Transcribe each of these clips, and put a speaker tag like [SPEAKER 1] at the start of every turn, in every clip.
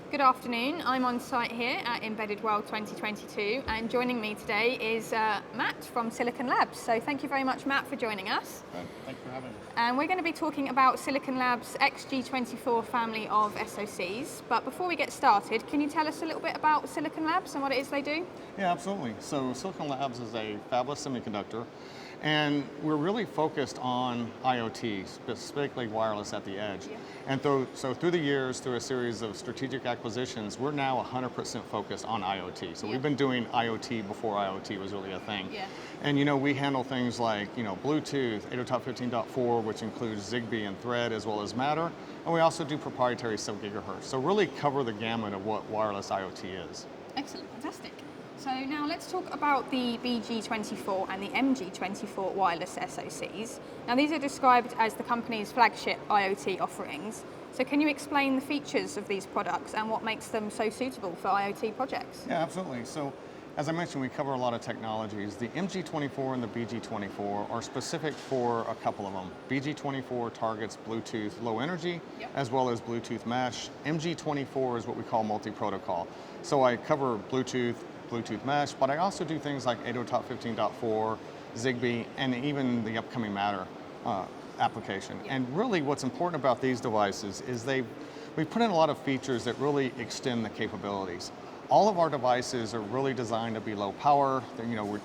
[SPEAKER 1] Good afternoon. I'm on site here at Embedded World 2022, and joining me today is Matt from Silicon Labs. So thank you very much, Matt, for joining us.
[SPEAKER 2] Thanks for having me.
[SPEAKER 1] And we're going to be talking about Silicon Labs' XG24 family of SoCs. But before we get started, can you tell us a little bit about Silicon Labs and what it is they do?
[SPEAKER 2] Yeah, absolutely. So Silicon Labs is a fabless semiconductor, and we're really focused on IoT, specifically wireless at the edge.
[SPEAKER 1] Yeah.
[SPEAKER 2] And so through the years, through a series of strategic acquisitions, we're now 100% focused on IoT. So we've been doing IoT before IoT was really a thing.
[SPEAKER 1] Yeah.
[SPEAKER 2] And we handle things like Bluetooth, 802.15.4, which includes Zigbee and Thread, as well as Matter. And we also do proprietary sub-gigahertz. So really cover the gamut of what wireless IoT is.
[SPEAKER 1] Excellent, fantastic. So now let's talk about the BG24 and the MG24 wireless SoCs. Now these are described as the company's flagship IoT offerings. So can you explain the features of these products and what makes them so suitable for IoT projects?
[SPEAKER 2] Yeah, absolutely. So as I mentioned, we cover a lot of technologies. The MG24 and the BG24 are specific for a couple of them. BG24 targets Bluetooth low energy, as well as Bluetooth mesh. MG24 is what we call multi-protocol. So I cover Bluetooth mesh, but I also do things like 802.15.4, Zigbee, and even the upcoming Matter application.
[SPEAKER 1] Yeah.
[SPEAKER 2] And really what's important about these devices is we put in a lot of features that really extend the capabilities. All of our devices are really designed to be low power.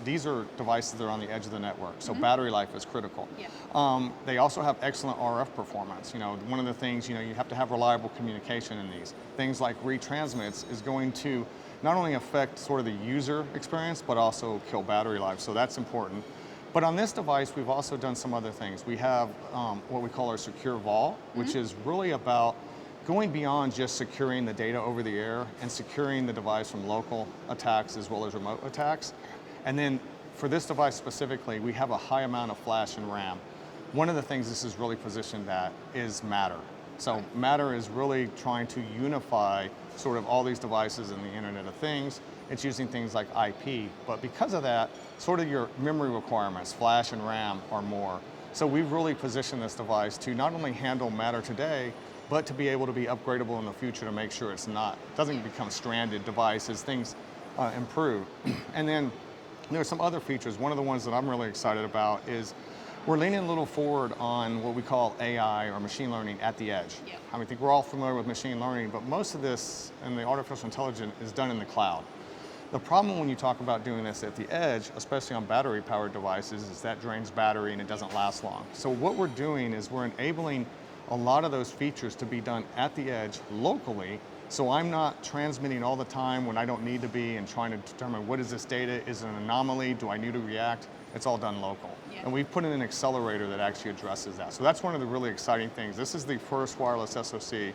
[SPEAKER 2] These are devices that are on the edge of the network, so battery life is critical.
[SPEAKER 1] Yeah.
[SPEAKER 2] They also have excellent RF performance. One of the things, you have to have reliable communication in these. Things like retransmits is going to not only affect sort of the user experience, but also kill battery life, so that's important. But on this device, we've also done some other things. We have what we call our secure vault, which is really about going beyond just securing the data over the air and securing the device from local attacks as well as remote attacks. And then for this device specifically, we have a high amount of flash and RAM. One of the things this is really positioned at is Matter. So Matter is really trying to unify sort of all these devices in the Internet of Things. It's using things like IP, but because of that, sort of your memory requirements, flash and RAM, are more. So we've really positioned this device to not only handle Matter today, but to be able to be upgradable in the future to make sure doesn't become stranded device as things improve. And then there are some other features. One of the ones that I'm really excited about is we're leaning a little forward on what we call AI or machine learning at the edge.
[SPEAKER 1] Yeah.
[SPEAKER 2] I think we're all familiar with machine learning, but most of this and the artificial intelligence is done in the cloud. The problem when you talk about doing this at the edge, especially on battery-powered devices, is that drains battery and it doesn't last long. So what we're doing is we're enabling a lot of those features to be done at the edge locally, so I'm not transmitting all the time when I don't need to be and trying to determine what is this data, is it an anomaly, do I need to react? It's all done local.
[SPEAKER 1] Yeah.
[SPEAKER 2] And we've put in an accelerator that actually addresses that. So that's one of the really exciting things. This is the first wireless SoC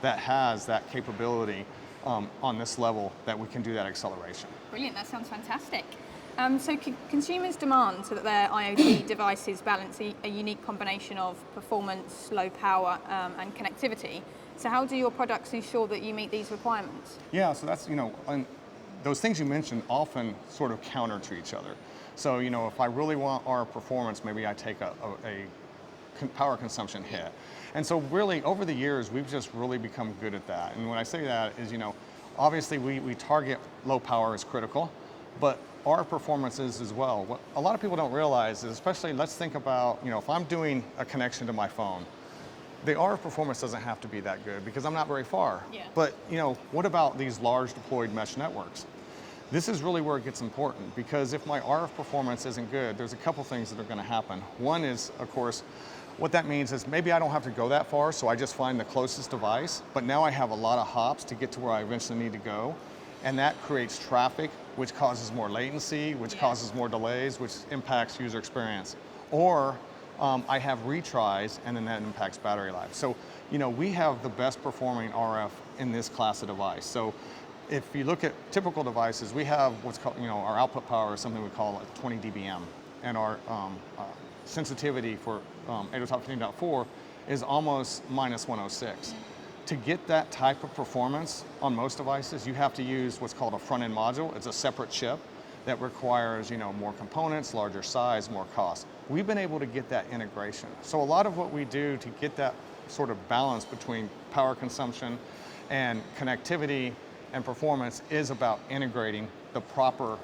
[SPEAKER 2] that has that capability on this level that we can do that acceleration.
[SPEAKER 1] Brilliant, that sounds fantastic. So consumers demand so that their IoT devices balance a unique combination of performance, low power, and connectivity. So how do your products ensure that you meet these requirements?
[SPEAKER 2] Yeah, so that's, and those things you mentioned often sort of counter to each other. So, if I really want our performance, maybe I take a power consumption hit. And so really, over the years, we've just really become good at that. And when I say that is, obviously we target low power as critical, but our performance is as well. What a lot of people don't realize is, especially, let's think about, if I'm doing a connection to my phone, the RF performance doesn't have to be that good because I'm not very far.
[SPEAKER 1] Yeah.
[SPEAKER 2] But, what about these large deployed mesh networks? This is really where it gets important, because if my RF performance isn't good, there's a couple things that are going to happen. One is, of course, what that means is maybe I don't have to go that far, so I just find the closest device, but now I have a lot of hops to get to where I eventually need to go, and that creates traffic, which causes more latency, which causes more delays, which impacts user experience. Or I have retries, and then that impacts battery life. So, we have the best performing RF in this class of device. So if you look at typical devices, we have what's called, our output power is something we call 20 dBm, and our sensitivity for 802.15.4 is almost minus 106. To get that type of performance on most devices, you have to use what's called a front-end module. It's a separate chip that requires, more components, larger size, more cost. We've been able to get that integration. So a lot of what we do to get that sort of balance between power consumption And connectivity and performance is about integrating the proper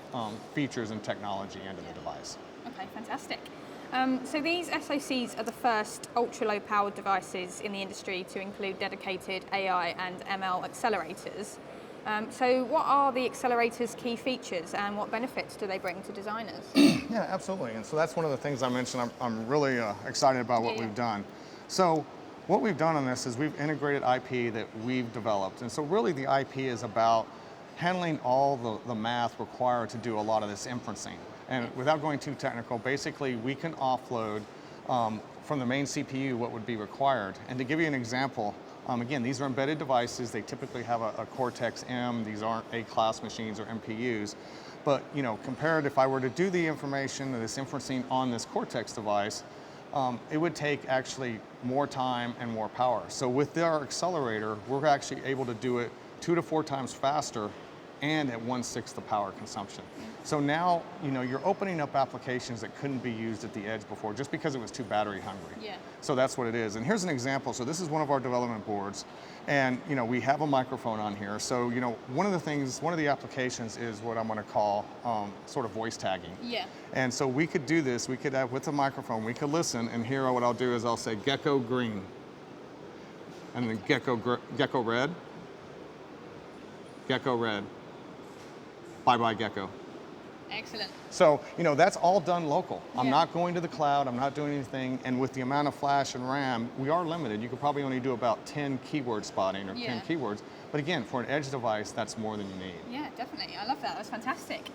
[SPEAKER 2] features and technology into the device.
[SPEAKER 1] Okay, fantastic. So these SoCs are the first ultra-low powered devices in the industry to include dedicated AI and ML accelerators. So what are the accelerators' key features and what benefits do they bring to designers?
[SPEAKER 2] Yeah, absolutely. And so that's one of the things I mentioned. I'm really excited about what we've done. So what we've done on this is we've integrated IP that we've developed. And so really the IP is about handling all the math required to do a lot of this inferencing. And without going too technical, basically we can offload from the main CPU what would be required. And to give you an example, again, these are embedded devices. They typically have a Cortex-M. These aren't A-class machines or MPUs. But compared, if I were to do the information, this inferencing on this Cortex device, it would take actually more time and more power. So with our accelerator, we're actually able to do it 2 to 4 times faster and at 1/6 the power consumption. So now, you're opening up applications that couldn't be used at the edge before just because it was too battery hungry.
[SPEAKER 1] Yeah.
[SPEAKER 2] So that's what it is. And here's an example. So this is one of our development boards. And, we have a microphone on here. So, one of the applications is what I'm going to call sort of voice tagging.
[SPEAKER 1] Yeah.
[SPEAKER 2] And so we could do this. We could have, with the microphone, we could listen. And here what I'll do is I'll say gecko green. And then gecko red. Gecko red. Bye-bye gecko.
[SPEAKER 1] Excellent.
[SPEAKER 2] So, that's all done local. I'm
[SPEAKER 1] Yeah.
[SPEAKER 2] not going to the cloud, I'm not doing anything, and with the amount of flash and RAM, we are limited. You could probably only do about 10 keyword spotting or 10 keywords, but again, for an edge device, that's more than you need.
[SPEAKER 1] Yeah, definitely. I love that. That's fantastic.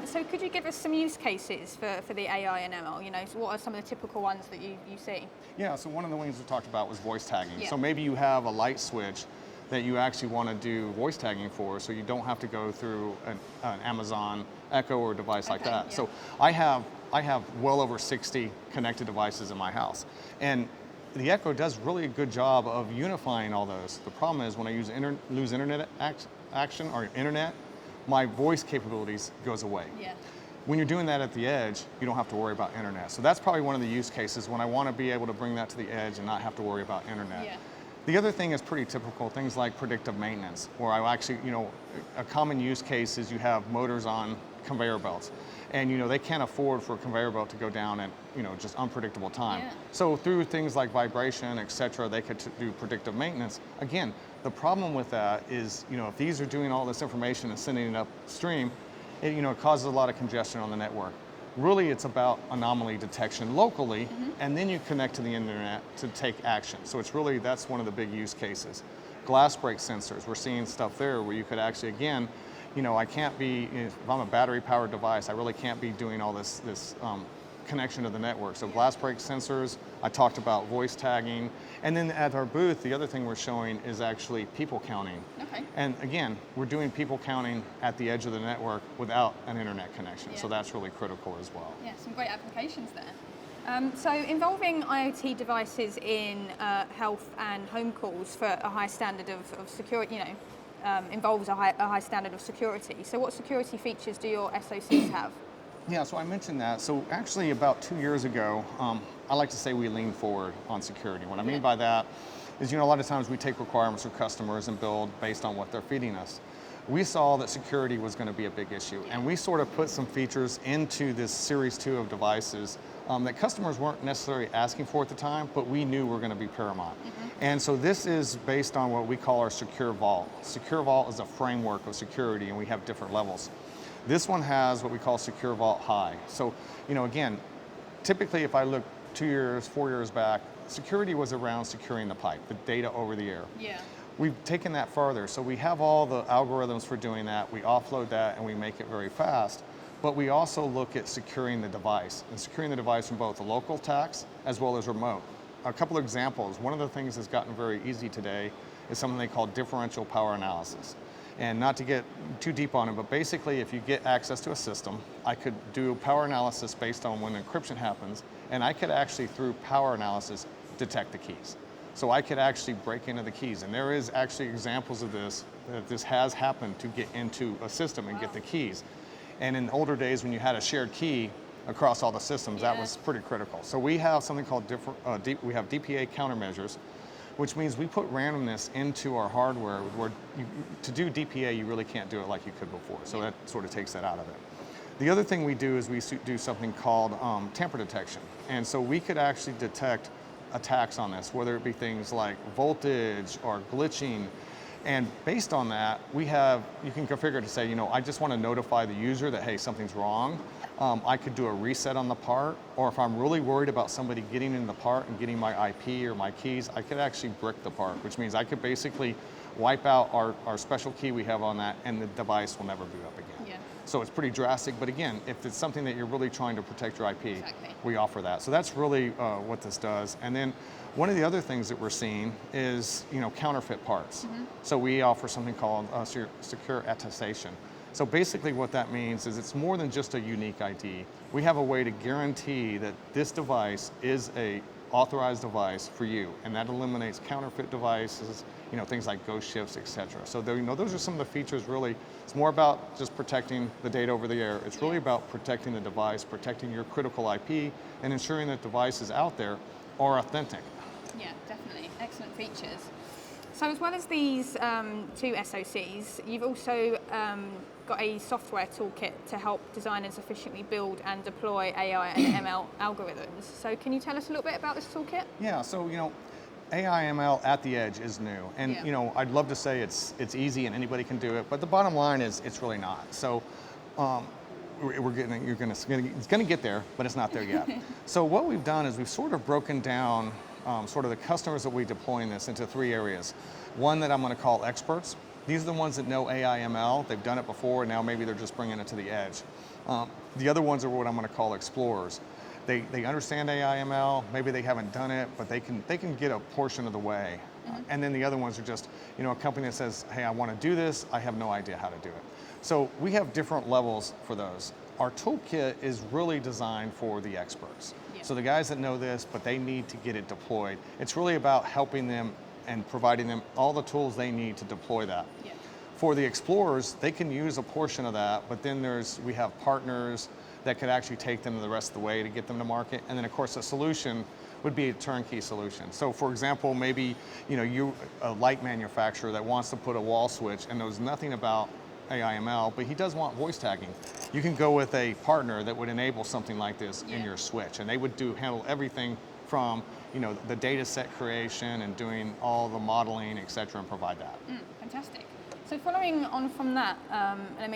[SPEAKER 1] So could you give us some use cases for the AI and ML? So what are some of the typical ones that you see?
[SPEAKER 2] Yeah, so one of the ones we talked about was voice tagging.
[SPEAKER 1] Yeah.
[SPEAKER 2] So maybe you have a light switch that you actually want to do voice tagging for, so you don't have to go through an Amazon Echo or a device like that.
[SPEAKER 1] Yeah.
[SPEAKER 2] So I have well over 60 connected devices in my house, and the Echo does really a good job of unifying all those. The problem is when I lose internet action or internet, my voice capabilities goes away.
[SPEAKER 1] Yeah.
[SPEAKER 2] When you're doing that at the edge, you don't have to worry about internet. So that's probably one of the use cases when I want to be able to bring that to the edge and not have to worry about internet.
[SPEAKER 1] Yeah.
[SPEAKER 2] The other thing is pretty typical, things like predictive maintenance, where I actually, a common use case is you have motors on conveyor belts, and they can't afford for a conveyor belt to go down at just unpredictable time.
[SPEAKER 1] Yeah.
[SPEAKER 2] So through things like vibration, et cetera, they could do predictive maintenance. Again, the problem with that is, if these are doing all this information and sending it upstream, it causes a lot of congestion on the network. Really, it's about anomaly detection locally, and then you connect to the internet to take action. So that's one of the big use cases. Glass break sensors, we're seeing stuff there where you could actually, again, I can't be, if I'm a battery powered device, I really can't be doing all this connection to the network. So glass break sensors, I talked about voice tagging, and then at our booth, the other thing we're showing is actually people counting.
[SPEAKER 1] Okay.
[SPEAKER 2] And again, we're doing people counting at the edge of the network without an internet connection.
[SPEAKER 1] Yeah.
[SPEAKER 2] So that's really critical as well.
[SPEAKER 1] Yeah, some great applications there. So involving IoT devices in health and home calls for a high standard of security, involves a high standard of security. So what security features do your SoCs have?
[SPEAKER 2] Yeah, so I mentioned that. So actually about 2 years ago, I like to say we leaned forward on security. What I mean by that is, a lot of times we take requirements from customers and build based on what they're feeding us. We saw that security was going to be a big issue, and we sort of put some features into this Series 2 of devices that customers weren't necessarily asking for at the time, but we knew were going to be paramount. And so this is based on what we call our Secure Vault. Secure Vault is a framework of security, and we have different levels. This one has what we call Secure Vault High. So, again, typically if I look 2 years, 4 years back, security was around securing the pipe, the data over the air.
[SPEAKER 1] Yeah.
[SPEAKER 2] We've taken that further. So we have all the algorithms for doing that. We offload that and we make it very fast. But we also look at securing the device and securing the device from both the local attacks as well as remote. A couple of examples. One of the things that's gotten very easy today is something they call differential power analysis. And not to get too deep on it, but basically if you get access to a system, I could do power analysis based on when encryption happens, and I could actually, through power analysis, detect the keys. So I could actually break into the keys. And there is actually examples of this, that this has happened to get into a system and get the keys. And in older days when you had a shared key across all the systems, that was pretty critical. So we have something called we have DPA countermeasures, which means we put randomness into our hardware where to do DPA, you really can't do it like you could before. So that sort of takes that out of it. The other thing we do is we do something called Tamper Detection. And so we could actually detect attacks on this, whether it be things like voltage or glitching. And based on that, you can configure to say, I just want to notify the user that, hey, something's wrong. I could do a reset on the part, or if I'm really worried about somebody getting in the part and getting my IP or my keys, I could actually brick the part, which means I could basically wipe out our special key we have on that, and the device will never boot up again. Yeah. So it's pretty drastic, but again, if it's something that you're really trying to protect your IP, exactly, we offer that. So that's really what this does. And then one of the other things that we're seeing is, counterfeit parts. Mm-hmm. So we offer something called secure attestation. So basically what that means is it's more than just a unique ID. We have a way to guarantee that this device is a authorized device for you, and that eliminates counterfeit devices, things like ghost shifts, etc. So those are some of the features. Really, it's more about just protecting the data over the air. It's really about protecting the device, protecting your critical IP, and ensuring that devices out there are authentic.
[SPEAKER 1] Yeah, definitely. Excellent features. So as well as these two SoCs, you've also got a software toolkit to help designers efficiently build and deploy AI and ML algorithms. So can you tell us a little bit about this toolkit?
[SPEAKER 2] Yeah, so AI ML at the edge is new, and I'd love to say it's easy and anybody can do it, but the bottom line is it's really not. So it's going to get there, but it's not there yet. So what we've done is we've sort of broken down sort of the customers that we deploy this into three areas. One that I'm going to call experts. These are the ones that know AI ML. They've done it before, and now maybe they're just bringing it to the edge. The other ones are what I'm going to call explorers. They understand AI ML. Maybe they haven't done it, but they can get a portion of the way. Mm-hmm. And then the other ones are just a company that says, hey, I want to do this. I have no idea how to do it. So we have different levels for those. Our toolkit is really designed for the experts. Yeah. So the guys that know this, but they need to get it deployed. It's really about helping them and providing them all the tools they need to deploy that. Yeah. For the explorers, they can use a portion of that, but then we have partners that could actually take them the rest of the way to get them to market. And then of course a solution would be a turnkey solution. So for example, maybe you're a light manufacturer that wants to put a wall switch and knows nothing about AI ML, but he does want voice tagging. You can go with a partner that would enable something like this in your switch, and they would handle everything from the data set creation and doing all the modeling, et cetera, and provide that.
[SPEAKER 1] Fantastic. So following on from that,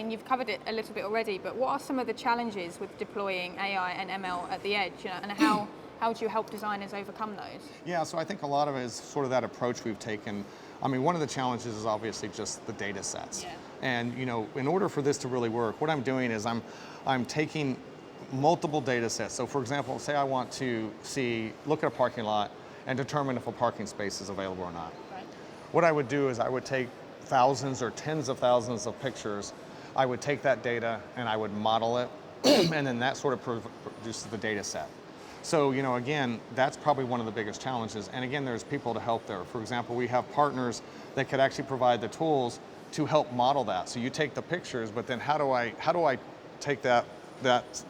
[SPEAKER 1] you've covered it a little bit already, but what are some of the challenges with deploying AI and ML at the edge, and how do you help designers overcome those?
[SPEAKER 2] Yeah, so I think a lot of it is sort of that approach we've taken. One of the challenges is obviously just the data sets. Yeah. And in order for this to really work, what I'm doing is I'm taking multiple data sets. So for example, say I want to look at a parking lot and determine if a parking space is available or not. Right. What I would do is I would take thousands or tens of thousands of pictures. I would take that data and I would model it, and then that sort of produces the data set. So, again, that's probably one of the biggest challenges. And again, there's people to help there. For example, we have partners that could actually provide the tools to help model that. So you take the pictures, but then how do I take that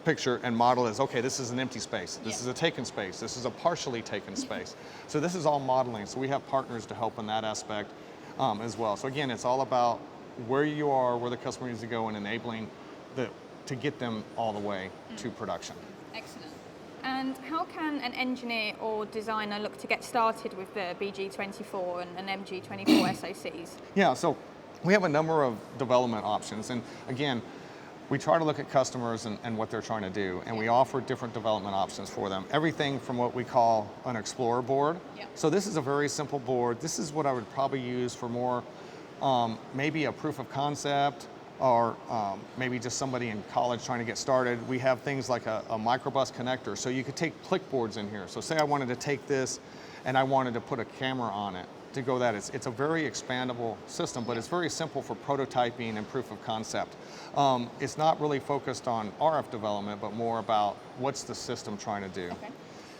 [SPEAKER 2] picture and model as, okay, this is an empty space, this is a taken space, this is a partially taken space. So this is all modeling. So we have partners to help in that aspect as well. So again, it's all about where you are, where the customer needs to go, and enabling to get them all the way to production.
[SPEAKER 1] Excellent. And how can an engineer or designer look to get started with the BG24 and MG24 SoCs?
[SPEAKER 2] Yeah, so we have a number of development options. And again, we try to look at customers and what they're trying to do, and we offer different development options for them. Everything from what we call an Explorer board. Yeah. So this is a very simple board. This is what I would probably use for more, maybe a proof of concept, or maybe just somebody in college trying to get started. We have things like a microbus connector, so you could take clickboards in here. So say I wanted to take this and I wanted to put a camera on it to go that. It's a very expandable system, but it's very simple for prototyping and proof of concept. It's not really focused on RF development, but more about what's the system trying to do. Okay.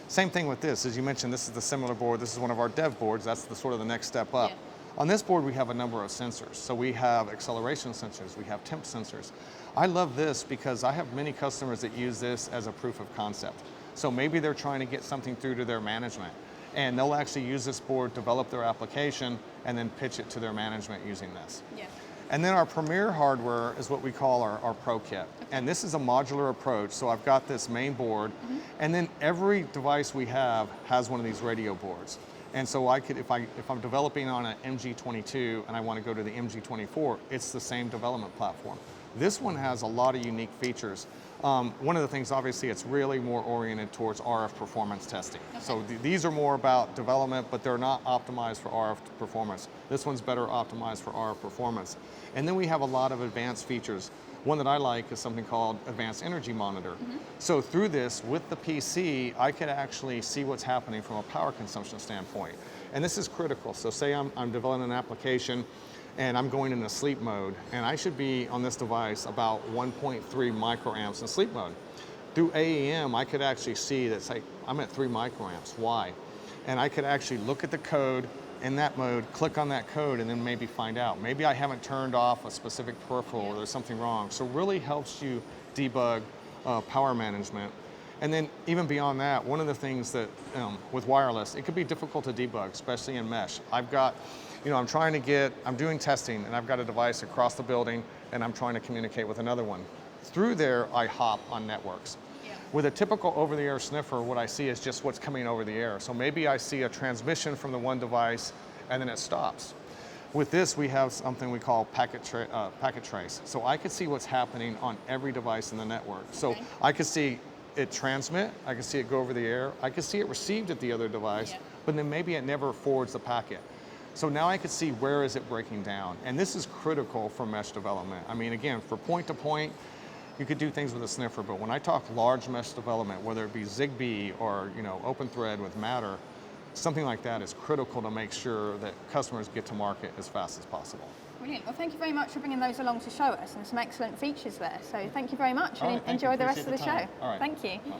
[SPEAKER 2] Same thing with this. As you mentioned, this is the similar board. This is one of our dev boards. That's the sort of the next step up. Yeah. On this board, we have a number of sensors. So we have acceleration sensors, we have temp sensors. I love this because I have many customers that use this as a proof of concept. So maybe they're trying to get something through to their management, and they'll actually use this board, develop their application, and then pitch it to their management using this.
[SPEAKER 1] Yeah.
[SPEAKER 2] And then our premier hardware is what we call our Pro Kit. And this is a modular approach. So I've got this main board, and then every device we have has one of these radio boards. And so I could, if I'm developing on an MG22 and I want to go to the MG24, it's the same development platform. This one has a lot of unique features. One of the things, obviously, it's really more oriented towards RF performance testing.
[SPEAKER 1] Okay.
[SPEAKER 2] So these are more about development, but they're not optimized for RF performance. This one's better optimized for RF performance. And then we have a lot of advanced features. One that I like is something called Advanced Energy Monitor. So through this, with the PC, I could actually see what's happening from a power consumption standpoint. And this is critical. So say I'm developing an application and I'm going into sleep mode, and I should be on this device about 1.3 microamps in sleep mode. Through AEM, I could actually see that, say, I'm at 3 microamps. Why? And I could actually look at the code in that mode, click on that code, and then maybe find out. Maybe I haven't turned off a specific peripheral or there's something wrong. So it really helps you debug power management. And then even beyond that, one of the things that with wireless, it could be difficult to debug, especially in mesh. I've got, I'm doing testing and I've got a device across the building and I'm trying to communicate with another one. Through there, I hop on networks.
[SPEAKER 1] Yeah.
[SPEAKER 2] With a typical over-the-air sniffer, what I see is just what's coming over the air. So maybe I see a transmission from the one device and then it stops. With this, we have something we call packet trace. So I could see what's happening on every device in the network. So I could see it transmit, I could see it go over the air, I could see it received at the other device, but then maybe it never forwards the packet. So now I could see where is it breaking down. And this is critical for mesh development. I mean, again, for point to point, you could do things with a sniffer, but when I talk large mesh development, whether it be Zigbee or Open Thread with Matter, something like that is critical to make sure that customers get to market as fast as possible.
[SPEAKER 1] Brilliant. Well, thank you very much for bringing those along to show us, and some excellent features there. So thank you very much, and
[SPEAKER 2] All right,
[SPEAKER 1] enjoy the rest of
[SPEAKER 2] appreciate
[SPEAKER 1] the
[SPEAKER 2] time.
[SPEAKER 1] show.
[SPEAKER 2] All right.
[SPEAKER 1] Thank you.
[SPEAKER 2] Bye.